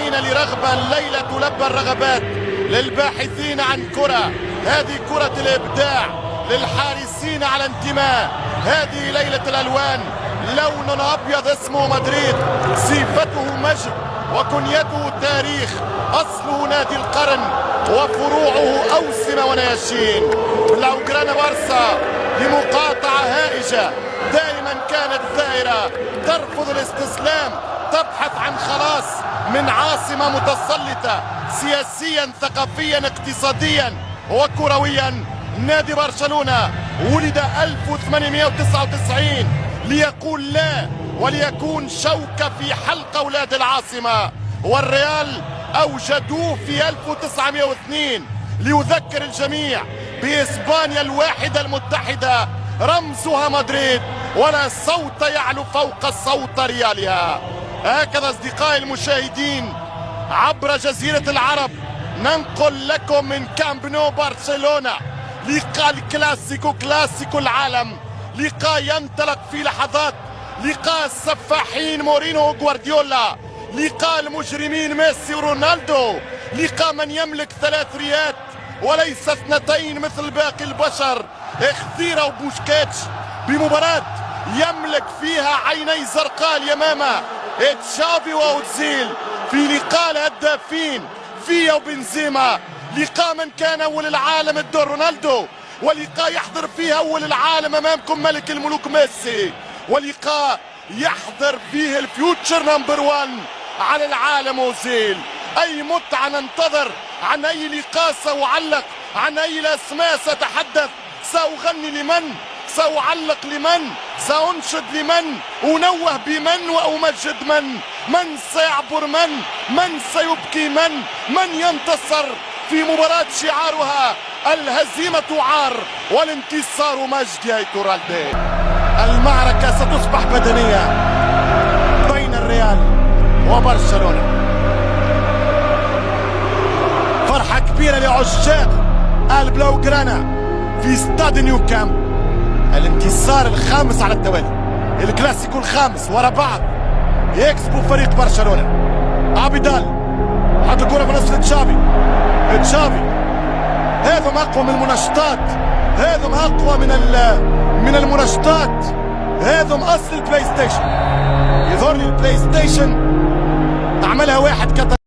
الباحثين لرغبة، الليلة تلبى الرغبات للباحثين عن كرة. هذه كرة الإبداع للحارسين على انتماء. هذه ليلة الألوان، لون أبيض اسمه مدريد، صفته مجد وكنيته تاريخ، أصله نادي القرن وفروعه أوسمة ونياشين. بلاوغرانا بارسا لمقاطعة هائجة دائما كانت ثائرة، ترفض الاستسلام، تبحث عن خلاص من عاصمة متسلطة سياسيا ثقافيا اقتصاديا وكرويا. نادي برشلونة ولد 1899 ليقول لا وليكون شوكة في حلق أولاد العاصمة، والريال أوجدوه في 1902 ليذكر الجميع بإسبانيا الواحدة المتحدة رمزها مدريد، ولا صوت يعلو فوق صوت ريالها. هكذا أصدقائي المشاهدين عبر جزيرة العرب ننقل لكم من كامب نو برشلونة لقاء الكلاسيكو، كلاسيكو العالم، لقاء ينطلق في لحظات، لقاء السفاحين مورينو وغوارديولا، لقاء المجرمين ميسي ورونالدو، لقاء من يملك 3 ريات وليس 2 مثل باقي البشر، اختيرا وبوشكيتش، بمباراة يملك فيها عيني زرقاء اليمامة تشافي واوزيل، في لقاء الهدافين فيا وبنزيما، لقاء من كان أول العالم الدور رونالدو، ولقاء يحضر فيه أول العالم أمامكم ملك الملوك ميسي، ولقاء يحضر فيه الفيوتشر نمبر 1 على العالم أوزيل. أي متعة ننتظر عن أي لقاء سأعلق، عن أي الأسماء سأتحدث، سأغني لمن، سأعلق لمن، سأنشد لمن، أنوه بمن وأمجد من سيعبر من سيبكي من ينتصر في مباراة شعارها الهزيمة عار والانتصار مجد يا إيتورالدي. المعركة ستصبح بدنية بين الريال وبرشلونة. فرحة كبيرة لعشاق البلاوغرانا في استاد نيو كامب. الانتصار الخامس على التوالي، الكلاسيكو الخامس ورا بعض يكسبوا فريق برشلونة. عبيدال حط الكرة في نص تشافي، هذم اقوى من المنشطات، هذم اقوى من المنشطات، هذم اصل البلاي ستيشن. يظهر لي البلاي ستيشن عملها واحد